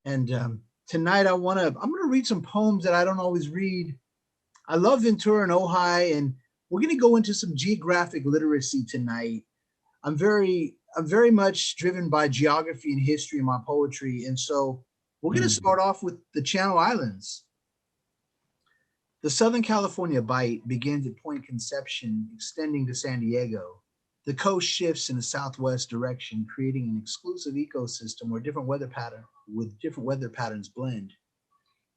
And tonight I'm gonna read some poems that I don't always read. I love Ventura and Ojai, and we're gonna go into some geographic literacy tonight. I'm very much driven by geography and history in my poetry, and so we're gonna Mm. start off with the Channel Islands. The Southern California Bight begins at Point Conception, extending to San Diego. The coast shifts in a southwest direction, creating an exclusive ecosystem where different weather patterns blend.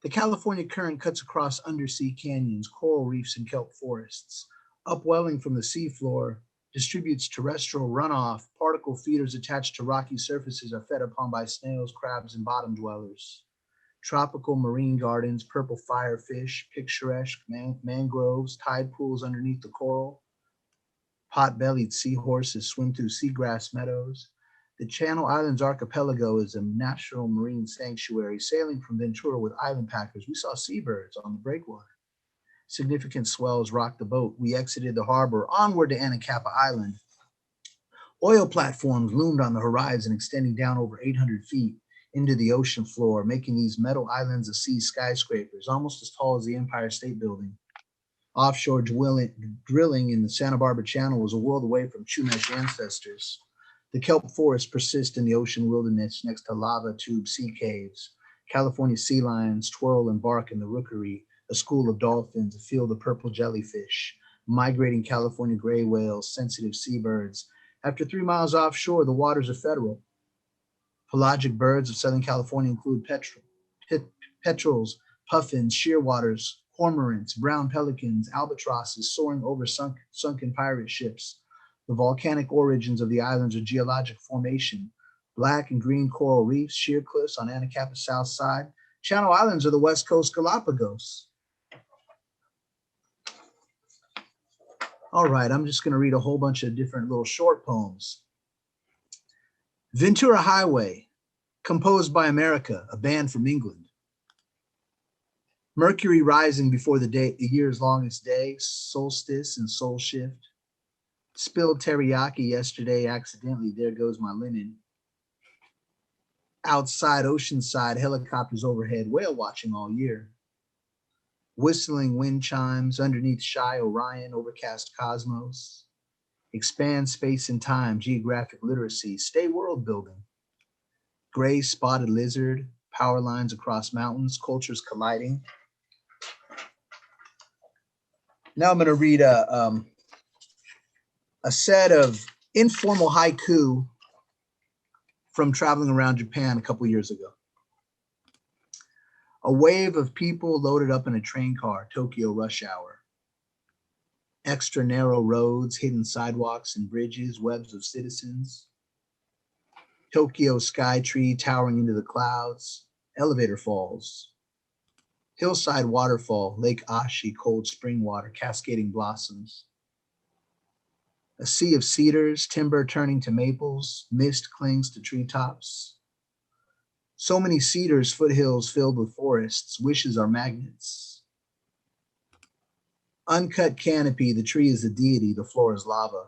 The California current cuts across undersea canyons, coral reefs, and kelp forests. Upwelling from the seafloor, distributes terrestrial runoff. Particle feeders attached to rocky surfaces are fed upon by snails, crabs, and bottom dwellers. Tropical marine gardens, purple firefish, picturesque mangroves, tide pools underneath the coral, pot-bellied seahorses swim through seagrass meadows. The Channel Islands archipelago is a natural marine sanctuary. Sailing from Ventura with island packers, we saw seabirds on the breakwater. Significant swells rocked the boat. We exited the harbor onward to Anacapa Island. Oil platforms loomed on the horizon, extending down over 800 feet into the ocean floor, making these metal islands of sea skyscrapers almost as tall as the Empire State Building. Offshore drilling in the Santa Barbara Channel was a world away from Chumash ancestors. The kelp forests persist in the ocean wilderness next to lava tube sea caves. California sea lions twirl and bark in the rookery, a school of dolphins, a field of purple jellyfish, migrating California gray whales, sensitive seabirds. After 3 miles offshore, the waters are federal. Pelagic birds of Southern California include petrels, puffins, shearwaters, cormorants, brown pelicans, albatrosses soaring over sunken pirate ships. The volcanic origins of the islands are geologic formation. Black and green coral reefs, sheer cliffs on Anacapa's south side. Channel Islands are the West Coast Galapagos. All right, I'm just going to read a whole bunch of different little short poems. Ventura Highway, composed by America, a band from England. Mercury rising before the year's longest day, solstice and soul shift. Spilled teriyaki yesterday accidentally, there goes my linen. Outside, oceanside, helicopters overhead, whale watching all year. Whistling wind chimes underneath shy Orion, overcast cosmos. Expand space and time, geographic literacy, stay world building. Gray spotted lizard, power lines across mountains, cultures colliding. Now I'm going to read a set of informal haiku from traveling around Japan a couple years ago. A wave of people loaded up in a train car, Tokyo rush hour. Extra narrow roads, hidden sidewalks and bridges, webs of citizens. Tokyo sky tree towering into the clouds, elevator falls. Hillside waterfall, Lake Ashi, cold spring water, cascading blossoms. A sea of cedars, timber turning to maples, mist clings to treetops. So many cedars, foothills filled with forests, wishes are magnets. Uncut canopy, the tree is a deity, the floor is lava.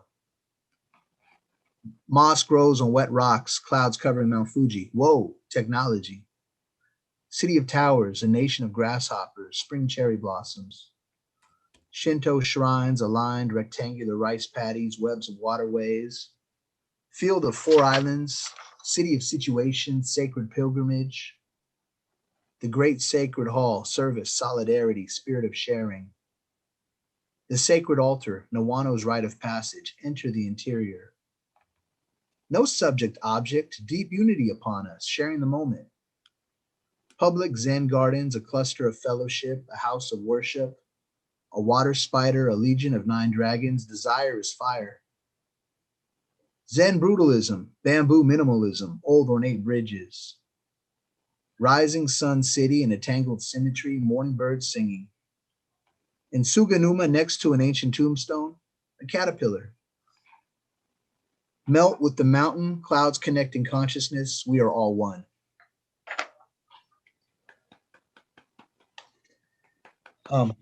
Moss grows on wet rocks, clouds covering Mount Fuji. Whoa, technology. City of towers, a nation of grasshoppers, spring cherry blossoms. Shinto shrines, aligned rectangular rice paddies, webs of waterways. Field of four islands, city of situation, sacred pilgrimage. The great sacred hall, service, solidarity, spirit of sharing. The sacred altar, Nawano's rite of passage, enter the interior. No subject object, deep unity upon us, sharing the moment. Public Zen gardens, a cluster of fellowship, a house of worship. A water spider, a legion of 9 dragons, desire is fire. Zen brutalism, bamboo minimalism, old ornate bridges. Rising sun city in a tangled symmetry, morning birds singing. In Suganuma, next to an ancient tombstone, a caterpillar. Melt with the mountain, clouds connecting consciousness, we are all one. I'm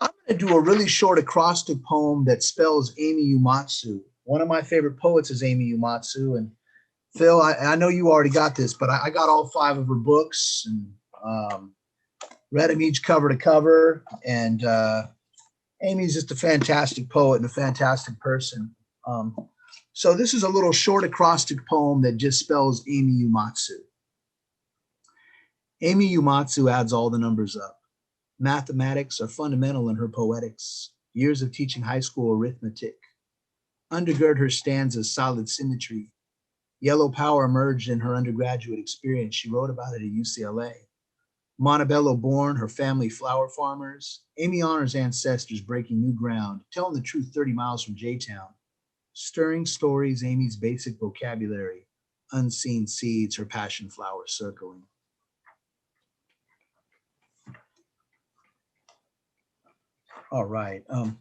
going to do a really short acrostic poem that spells Amy Yumatsu. One of my favorite poets is Amy Yumatsu, and Phil, I know you already got this, but I got all 5 of her books and read them each cover to cover. And Amy's just a fantastic poet and a fantastic person. So this is a little short acrostic poem that just spells Amy Yumatsu. Amy Yumatsu adds all the numbers up. Mathematics are fundamental in her poetics. Years of teaching high school arithmetic undergird her stanzas' solid symmetry. Yellow power emerged in her undergraduate experience. She wrote about it at UCLA. Montebello born, her family flower farmers. Amy honors ancestors breaking new ground, telling the truth 30 miles from J-Town. Stirring stories, Amy's basic vocabulary. Unseen seeds, her passion flowers circling. All right. I'm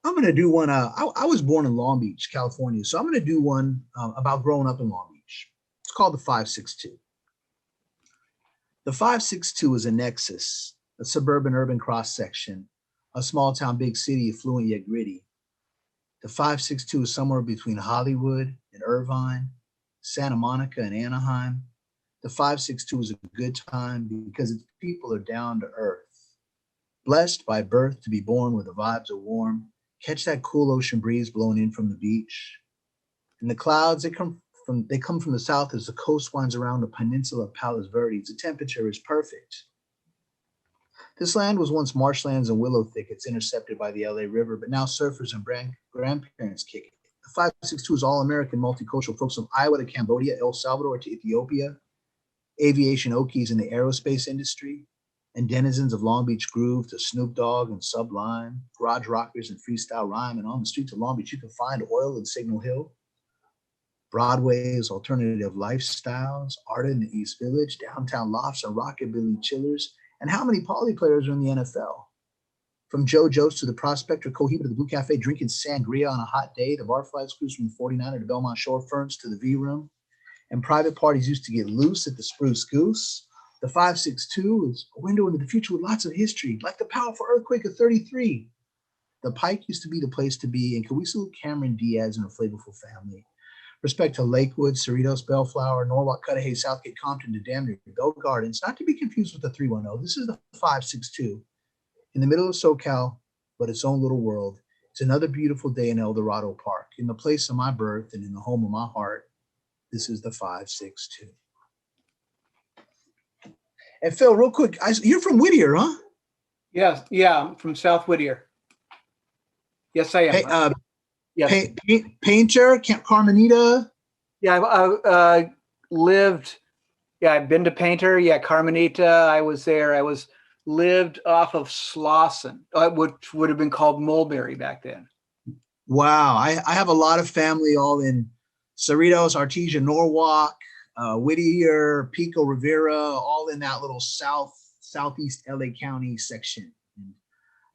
going to do one. I was born in Long Beach, California. So I'm going to do one about growing up in Long Beach. It's called the 562. The 562 is a nexus, a suburban urban cross section, a small town, big city, affluent yet gritty. The 562 is somewhere between Hollywood and Irvine, Santa Monica and Anaheim. The 562 is a good time because its people are down to earth. Blessed by birth to be born where the vibes are warm, catch that cool ocean breeze blowing in from the beach. And the clouds, they come from the south as the coast winds around the peninsula of Palos Verdes. The temperature is perfect. This land was once marshlands and willow thickets intercepted by the LA River, but now surfers and grandparents kick it. The 562 is all-American multicultural folks from Iowa to Cambodia, El Salvador to Ethiopia, aviation Okies in the aerospace industry, and denizens of Long Beach Groove to Snoop Dogg and Sublime, garage rockers and freestyle rhyme. And on the streets of Long Beach, you can find oil and Signal Hill, Broadway's alternative lifestyles, art in the East Village, downtown lofts and rockabilly chillers. And how many poly players are in the NFL? From Joe Joe's to the Prospector, Cohiba to the Blue Cafe, drinking sangria on a hot day, the Barflies cruise from the 49er to Belmont Shore, Ferns to the V Room. And private parties used to get loose at the Spruce Goose. The 562 is a window into the future with lots of history, like the powerful earthquake of 33. The Pike used to be the place to be, and can we salute Cameron Diaz and her flavorful family? Respect to Lakewood, Cerritos, Bellflower, Norwalk, Cudahy, Southgate, Compton, to damn near Bell Gardens, not to be confused with the 310. This is the 562 in the middle of SoCal, but its own little world. It's another beautiful day in El Dorado Park, in the place of my birth and in the home of my heart. This is the 562. And Phil, real quick, you're from Whittier, huh? Yes, yeah, I'm from South Whittier. Yes, I am. Yes. Painter, Camp Carmenita. Yeah, I lived. Yeah, I've been to Painter. Yeah, Carmenita. I was there. I lived off of Slauson, which would have been called Mulberry back then. Wow, I have a lot of family all in Cerritos, Artesia, Norwalk, Whittier, Pico Rivera, all in that little southeast LA County section.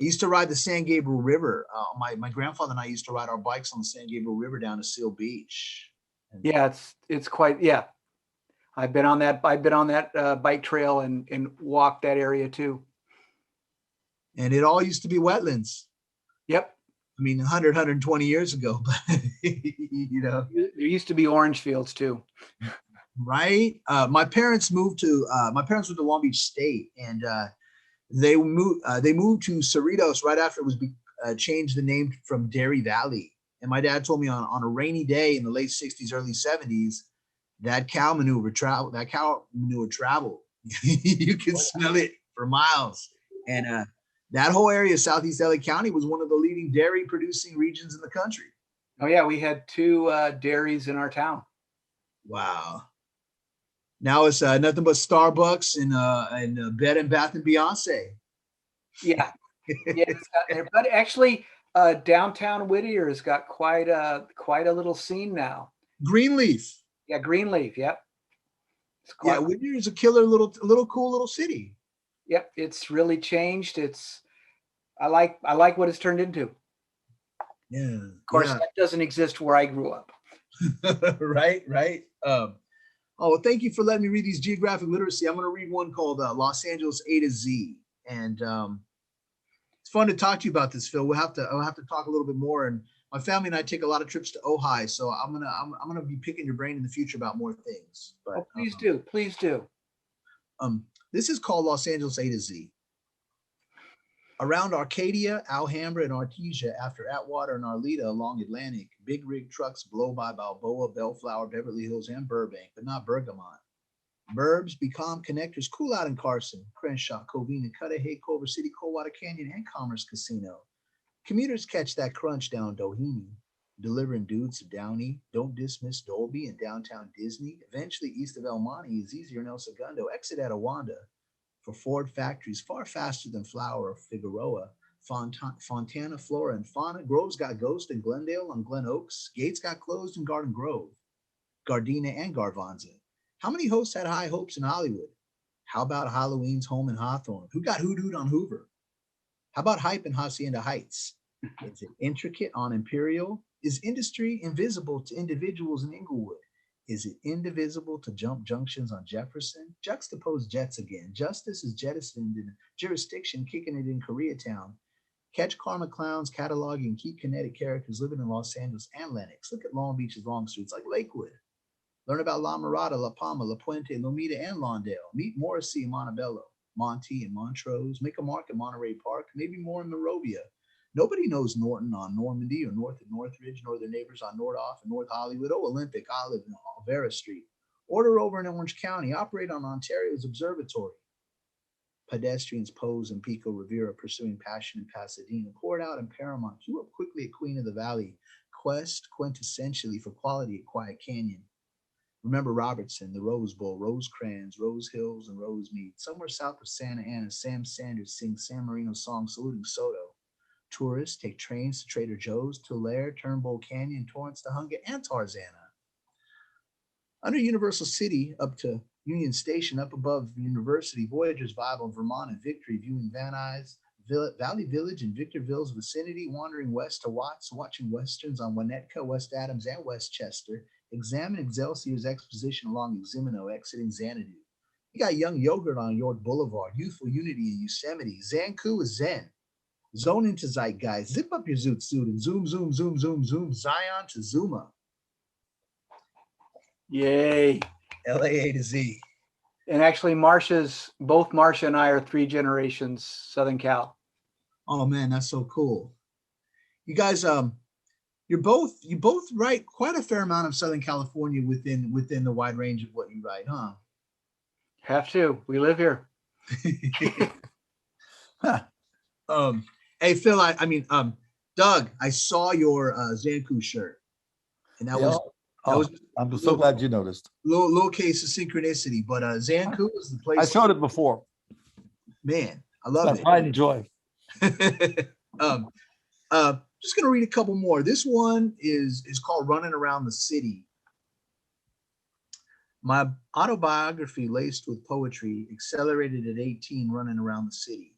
I used to ride the San Gabriel River. My grandfather and I used to ride our bikes on the San Gabriel River down to Seal Beach. Yeah, it's quite, yeah. I've been on that bike trail and walked that area too. And it all used to be wetlands. Yep. I mean, 100, 120 years ago, but you know. There used to be orange fields too. Right. My parents went to Long Beach State, and they moved to Cerritos right after it was changed the name from Dairy Valley. And my dad told me on a rainy day in the late 60s, early 70s, that cow manure traveled. You can smell it for miles. And that whole area of Southeast LA County was one of the leading dairy producing regions in the country. Oh yeah, we had 2 dairies in our town. Wow. Now it's nothing but Starbucks and Bed and Bath and Beyonce. Yeah, yeah. But actually, downtown Whittier has got quite a little scene now. Greenleaf. Yeah, Greenleaf. Yep. Yeah, Whittier is a killer little cool little city. Yep, it's really changed. I like what it's turned into. Yeah. Of course, that doesn't exist where I grew up. Right. Oh, well, thank you for letting me read these geographic literacy. I'm going to read one called Los Angeles A to Z, and it's fun to talk to you about this, Phil. I'll have to talk a little bit more, and My family and I take a lot of trips to Ojai, so I'm gonna be picking your brain in the future about more things. Oh, But please do. Please do. this is called Los Angeles A to Z. Around Arcadia, Alhambra, and Artesia, after Atwater and Arleta along Atlantic, big rig trucks blow by Balboa, Bellflower, Beverly Hills, and Burbank, but not Bergamot. Burbs become connectors cool out in Carson, Crenshaw, Covina, Cudahy, Culver City, Coldwater Canyon, and Commerce Casino. Commuters catch that crunch down Doheny, delivering dudes to Downey, Don't Dismiss Dolby, and downtown Disney. Eventually, east of El Monte is easier in El Segundo. Exit at Awanda for Ford factories far faster than Flower or Figueroa. Fontana, Flora, and Fauna. Grove's got Ghost in Glendale on Glen Oaks. Gates got closed in Garden Grove, Gardena, and Garvanza. How many hosts had high hopes in Hollywood? How about Halloween's home in Hawthorne? Who got hoot on Hoover? How about hype in Hacienda Heights? Is it intricate on Imperial? Is industry invisible to individuals in Inglewood? Is it indivisible to jump junctions on Jefferson? Juxtapose jets again. Justice is jettisoned in jurisdiction, kicking it in Koreatown. Catch karma clowns cataloging key kinetic characters living in Los Angeles and Lenox. Look at Long Beach's long streets like Lakewood. Learn about La Mirada, La Palma, La Puente, Lomita, and Lawndale. Meet Morrissey and Montebello, Monty and Montrose. Make a mark at Monterey Park, maybe more in Monrovia. Nobody knows Norton on Normandy or North and Northridge, nor their neighbors on Nordoff and North Hollywood. Oh, Olympic, Olive, and Alvera Street. Order over in Orange County. Operate on Ontario's Observatory. Pedestrians pose in Pico Rivera, pursuing passion in Pasadena. Poured out in Paramount. Queue up quickly at Queen of the Valley. Quest quintessentially for quality at Quiet Canyon. Remember Robertson, the Rose Bowl, Rosecrans, Rose Hills, and Rosemead. Somewhere south of Santa Ana, Sam Sanders sings San Marino's song saluting Soto. Tourists take trains to Trader Joe's, Tulare, Turnbull Canyon, Torrance, Tahunga, and Tarzana. Under Universal City, up to Union Station, up above University, Voyagers vibe on Vermont and Victory, viewing Van Nuys, Valley Village, and Victorville's vicinity, wandering west to Watts, watching westerns on Winnetka, West Adams, and Westchester. Examine Excelsior's exposition along Eximino, exiting Xanadu. You got Young Yogurt on York Boulevard, Youthful Unity in Yosemite. Zanku is Zen. Zone into Zeitgeist. Zip up your zoot suit and zoom, zoom, zoom, zoom, zoom. Zion to Zuma. Yay. LAA to Z. And actually, both Marcia and I are 3 generations Southern Cal. Oh man, that's so cool. You guys, you both write quite a fair amount of Southern California within the wide range of what you write, huh? Have to. We live here. Hey Phil, Doug, I saw your Zanku shirt, and that was I'm so glad you noticed. Little case of synchronicity, but Zanku is the place. I showed it before. Man, I love it. Pride and joy. Just gonna read a couple more. This one is called "Running Around the City." My autobiography, laced with poetry, accelerated at 18, running around the city.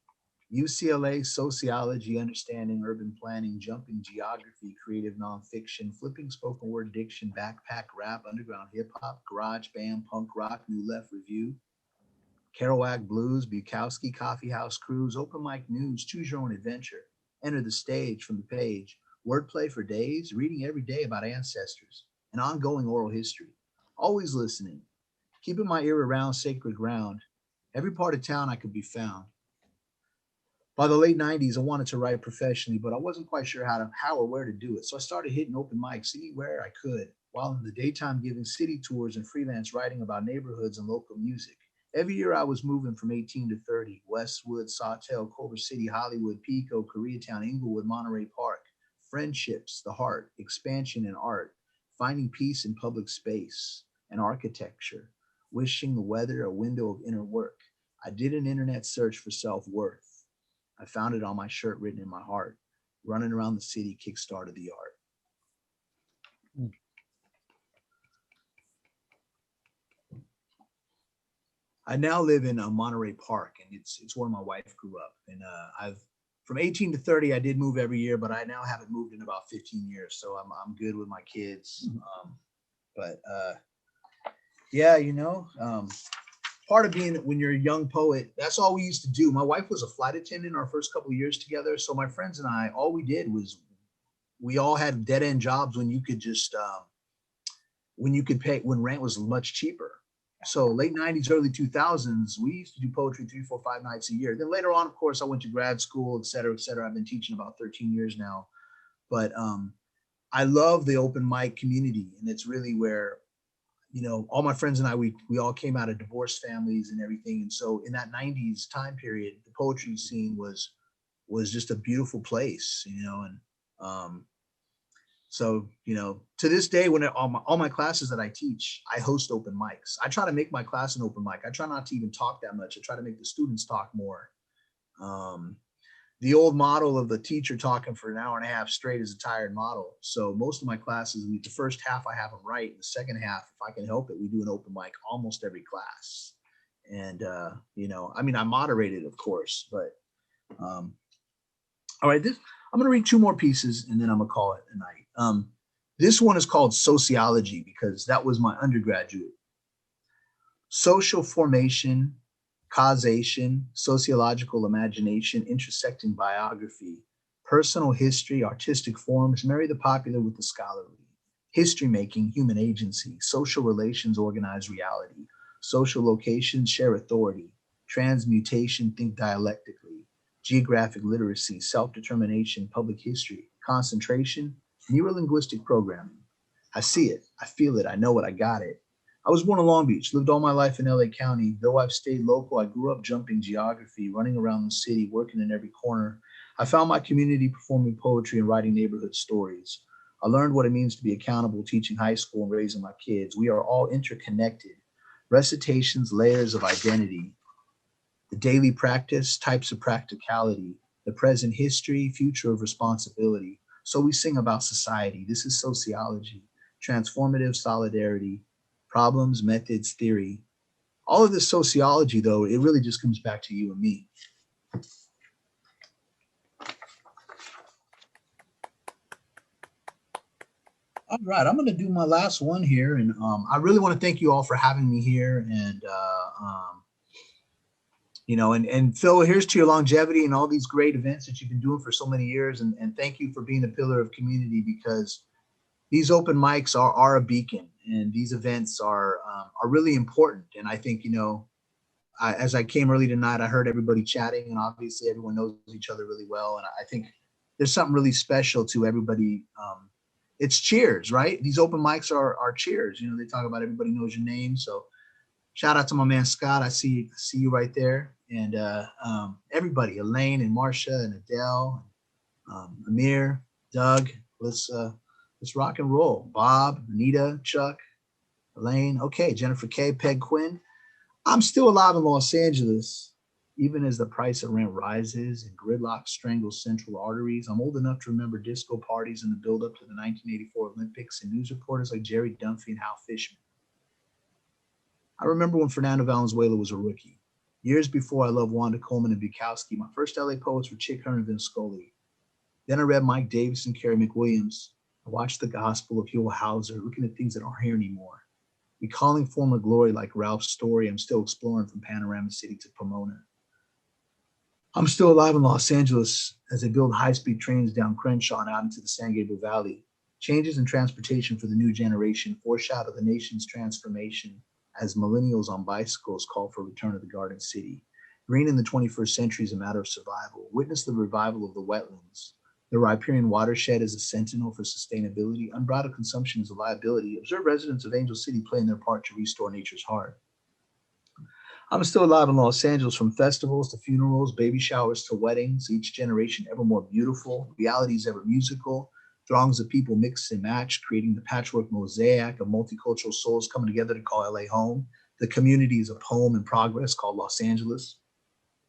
UCLA, sociology, understanding, urban planning, jumping geography, creative nonfiction, flipping spoken word diction, backpack rap, underground hip hop, garage band, punk rock, new left review, Kerouac blues, Bukowski, coffee house cruise, open mic news, choose your own adventure, enter the stage from the page, wordplay for days, reading every day about ancestors, an ongoing oral history, always listening, keeping my ear around sacred ground, every part of town I could be found. By the late 90s, I wanted to write professionally, but I wasn't quite sure how or where to do it. So I started hitting open mics anywhere I could, while in the daytime giving city tours and freelance writing about neighborhoods and local music. Every year I was moving from 18 to 30, Westwood, Sawtell, Culver City, Hollywood, Pico, Koreatown, Inglewood, Monterey Park. Friendships, the heart, expansion in art, finding peace in public space and architecture, wishing the weather a window of inner work. I did an internet search for self-worth. I found it on my shirt written in my heart. Running around the city kickstarted the art. I now live in Monterey Park, and it's where my wife grew up. And I've from 18 to 30, I did move every year, but I now haven't moved in about 15 years, so I'm good with my kids. Yeah, part of being when you're a young poet, that's all we used to do. My wife was a flight attendant our first couple of years together. So my friends and I, all we did was we all had dead end jobs when you could just when you could pay when rent was much cheaper. So late 90s, early 2000s, we used to do poetry 3, 4, 5 nights a year. Then later on, of course, I went to grad school, et cetera, et cetera. I've been teaching about 13 years now. But I love the open mic community. And it's really where, you know, all my friends and I, we all came out of divorced families and everything. And so in that 90s time period, the poetry scene was just a beautiful place, you know, and so, you know, to this day, when all my classes that I teach, I host open mics. I try to make my class an open mic. I try not to even talk that much. I try to make the students talk more. Um, the old model of the teacher talking for an hour and a half straight is a tired model. So most of my classes, the first half I have them write. The second half, if I can help it, we do an open mic almost every class. And, you know, I mean, I moderate it, of course, but all right, I'm going to read two more pieces and then I'm going to call it a night. This one is called Sociology because that was my undergraduate. Social formation, causation, sociological imagination, intersecting biography, personal history, artistic forms, marry the popular with the scholarly. History making, human agency, social relations, organize reality, social locations, share authority, transmutation, think dialectically, geographic literacy, self-determination, public history, concentration, neurolinguistic programming. I see it, I feel it, I know it, I got it. I was born in Long Beach, lived all my life in LA County. Though I've stayed local, I grew up jumping geography, running around the city, working in every corner. I found my community performing poetry and writing neighborhood stories. I learned what it means to be accountable, teaching high school and raising my kids. We are all interconnected. Recitations, layers of identity, the daily practice, types of practicality, the present history, future of responsibility. So we sing about society. This is sociology, transformative solidarity, problems, methods, theory. All of this sociology, though, it really just comes back to you and me. All right, I'm going to do my last one here. And I really want to thank you all for having me here. And, you know, and Phil, here's to your longevity and all these great events that you've been doing for so many years. And thank you for being a pillar of community because these open mics are a beacon and these events are really important. And I think, you know, as I came early tonight, I heard everybody chatting and obviously everyone knows each other really well. And I think there's something really special to everybody. It's cheers, right? These open mics are cheers. You know, they talk about everybody knows your name. So shout out to my man, Scott. I see you right there. And everybody, Elaine and Marcia and Adele, Amir, Doug, let's rock and roll. Bob, Anita, Chuck, Elaine. Okay, Jennifer K, Peg Quinn. I'm still alive in Los Angeles, even as the price of rent rises and gridlock strangles central arteries. I'm old enough to remember disco parties in the build-up to the 1984 Olympics and news reporters like Jerry Dunphy and Hal Fishman. I remember when Fernando Valenzuela was a rookie. Years before, I loved Wanda Coleman and Bukowski. My first LA poets were Chick Hearn and Vince Scully. Then I read Mike Davis and Carrie McWilliams. I watched The Gospel of Huell Hauser, looking at things that aren't here anymore. Recalling former glory like Ralph's story, I'm still exploring from Panorama City to Pomona. I'm still alive in Los Angeles as they build high-speed trains down Crenshaw and out into the San Gabriel Valley. Changes in transportation for the new generation foreshadow the nation's transformation as millennials on bicycles call for return of the Garden City. Green in the 21st century is a matter of survival. Witness the revival of the wetlands. The riparian watershed is a sentinel for sustainability. Unbridled consumption is a liability. Observe residents of Angel City playing their part to restore nature's heart. I'm still alive in Los Angeles, from festivals to funerals, baby showers to weddings, each generation ever more beautiful, realities ever musical, throngs of people mix and match, creating the patchwork mosaic of multicultural souls coming together to call LA home. The community is a poem in progress called Los Angeles.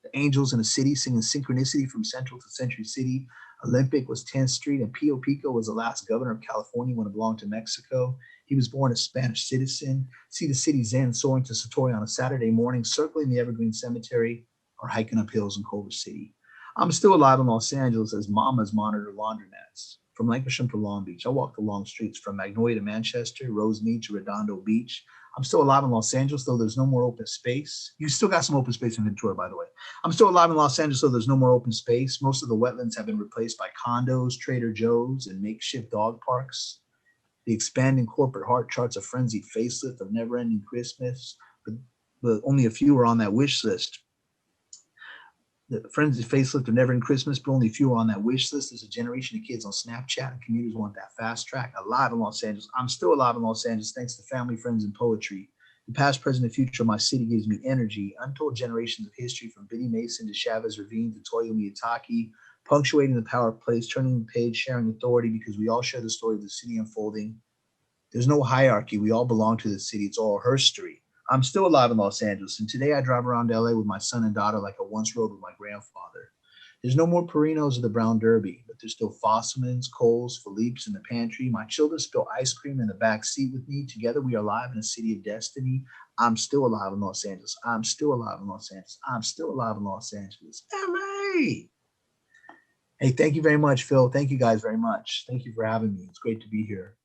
The angels in a city singing synchronicity from Central to Century City. Olympic was 10th Street, and Pio Pico was the last governor of California when it belonged to Mexico. He was born a Spanish citizen. See the city zen soaring to Satori on a Saturday morning, circling the Evergreen Cemetery, or hiking up hills in Culver City. I'm still alive in Los Angeles as mamas monitor laundromats. From Lancashire to Long Beach, I walk the long streets from Magnolia to Manchester, Rosemead to Redondo Beach. I'm still alive in Los Angeles, though there's no more open space. You still got some open space in Ventura, by the way. I'm still alive in Los Angeles, though there's no more open space. Most of the wetlands have been replaced by condos, Trader Joe's, and makeshift dog parks. The expanding corporate heart charts a frenzied facelift of never-ending Christmas, but only a few are on that wish list. The frenzied facelift of never-ending Christmas, but only a few are on that wish list. There's a generation of kids on Snapchat and commuters want that fast track. Alive in Los Angeles. I'm still alive in Los Angeles thanks to family, friends, and poetry. The past, present, and future of my city gives me energy. Untold generations of history from Biddy Mason to Chavez Ravine to Toyo Miyazaki, punctuating the power of place, turning the page, sharing authority because we all share the story of the city unfolding. There's no hierarchy. We all belong to the city. It's all herstory. I'm still alive in Los Angeles, and today I drive around LA with my son and daughter like I once rode with my grandfather. There's no more Perinos of the Brown Derby, but there's still Fossamans, Coles, Philippe's in the pantry. My children spill ice cream in the back seat with me. Together we are alive in a city of destiny. I'm still alive in Los Angeles. I'm still alive in Los Angeles. I'm still alive in Los Angeles. LA! Hey, thank you very much, Phil. Thank you guys very much. Thank you for having me. It's great to be here.